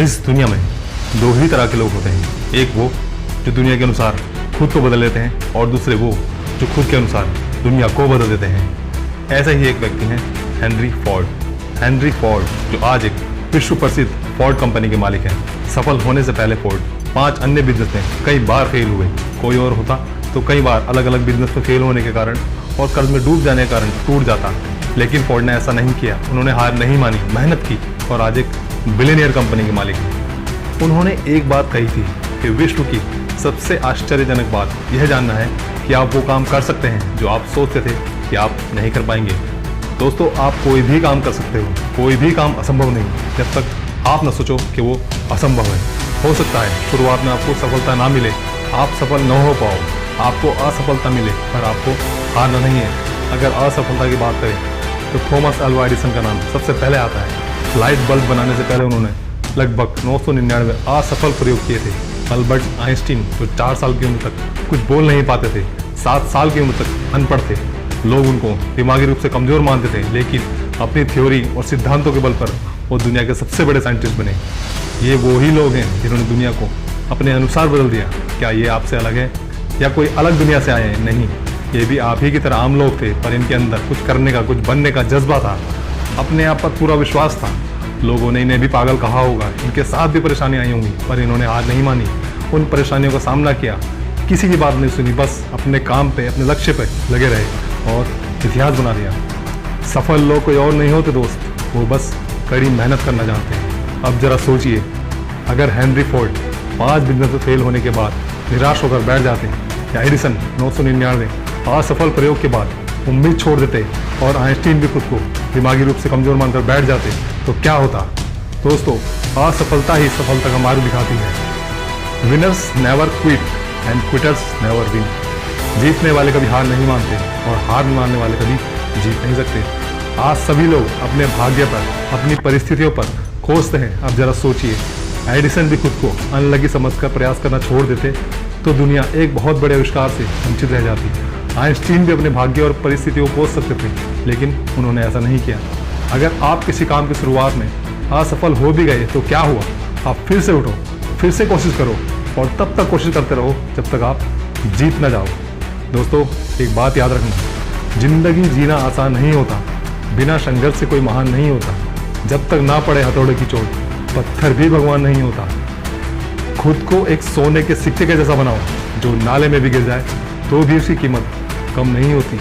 इस दुनिया में दो ही तरह के लोग होते हैं, एक वो जो दुनिया के अनुसार खुद को बदल लेते हैं और दूसरे वो जो खुद के अनुसार दुनिया को बदल देते हैं। ऐसा ही एक व्यक्ति हैं हेनरी फोर्ड। हेनरी फोर्ड जो आज एक विश्व प्रसिद्ध फोर्ड कंपनी के मालिक हैं। सफल होने से पहले फोर्ड 5 अन्य बिजनेस में कई बार फेल हुए। कोई और होता तो कई बार अलग अलग बिजनेस में फेल होने के कारण और कर्ज में डूब जाने के कारण टूट जाता, लेकिन फोर्ड ने ऐसा नहीं किया। उन्होंने हार नहीं मानी, मेहनत की और आज एक बिलियनियर कंपनी के मालिक हैं। उन्होंने एक बात कही थी कि विश्व की सबसे आश्चर्यजनक बात यह जानना है कि आप वो काम कर सकते हैं जो आप सोचते थे कि आप नहीं कर पाएंगे। दोस्तों, आप कोई भी काम कर सकते हो, कोई भी काम असंभव नहीं जब तक आप न सोचो कि वो असंभव है। हो सकता है शुरुआत में आपको सफलता ना मिले, आप सफल न हो पाओ, आपको असफलता मिले, पर आपको हारना नहीं है। अगर असफलता की बात करें तो थॉमस अल्वा एडिसन का नाम सबसे पहले आता है। लाइट बल्ब बनाने से पहले उन्होंने लगभग 999 असफल प्रयोग किए थे। अल्बर्ट आइंस्टीन जो 4 साल की उम्र तक कुछ बोल नहीं पाते थे, 7 साल की उम्र तक अनपढ़ थे, लोग उनको दिमागी रूप से कमजोर मानते थे, लेकिन अपनी थ्योरी और सिद्धांतों के बल पर वो दुनिया के सबसे बड़े साइंटिस्ट बने। ये वो ही लोग हैं जिन्होंने दुनिया को अपने अनुसार बदल दिया। क्या ये आपसे अलग है या कोई अलग दुनिया से आए हैं? नहीं, ये भी आप ही की तरह आम लोग थे, पर इनके अंदर कुछ करने का, कुछ बनने का जज्बा था, अपने आप पर पूरा विश्वास था। लोगों ने इन्हें भी पागल कहा होगा, इनके साथ भी परेशानियां आई होंगी, पर इन्होंने हार नहीं मानी, उन परेशानियों का सामना किया, किसी की बात नहीं सुनी, बस अपने काम पे, अपने लक्ष्य पे लगे रहे और इतिहास बना दिया। सफल लोग कोई और नहीं होते दोस्त, वो बस कड़ी मेहनत करना जानते हैं। अब जरा सोचिए, अगर हेनरी फोर्ड 5 बिजनेस में फेल होने के बाद निराश होकर बैठ जाते या एडिसन 999 असफल प्रयोग के बाद उम्मीद छोड़ देते और आइंस्टीन भी खुद को दिमागी रूप से कमजोर मानकर बैठ जाते तो क्या होता? दोस्तों, असफलता ही सफलता का मार्ग दिखाती है। Winners never quit and quitters never win. जीतने वाले कभी हार नहीं मानते और हार मानने वाले कभी जीत नहीं सकते। आज सभी लोग अपने भाग्य पर, अपनी परिस्थितियों पर खोजते हैं। अब जरा सोचिए, एडिसन भी खुद को अनलकी समझकर प्रयास करना छोड़ देते तो दुनिया एक बहुत बड़े आविष्कार से वंचित रह जाती। आइंस्टीन भी अपने भाग्य और परिस्थितियों को खोज सकते थे, लेकिन उन्होंने ऐसा नहीं किया। अगर आप किसी काम की शुरुआत में असफल हो भी गए तो क्या हुआ? आप फिर से उठो, फिर से कोशिश करो और तब तक कोशिश करते रहो जब तक आप जीत ना जाओ। दोस्तों, एक बात याद रखना, जिंदगी जीना आसान नहीं होता, बिना संघर्ष से कोई महान नहीं होता। जब तक ना पड़े हथौड़े की चोट, पत्थर भी भगवान नहीं होता। खुद को एक सोने के सिक्के के जैसा बनाओ, जो नाले में भी गिर जाए तो भी उसकी कीमत कम नहीं होती।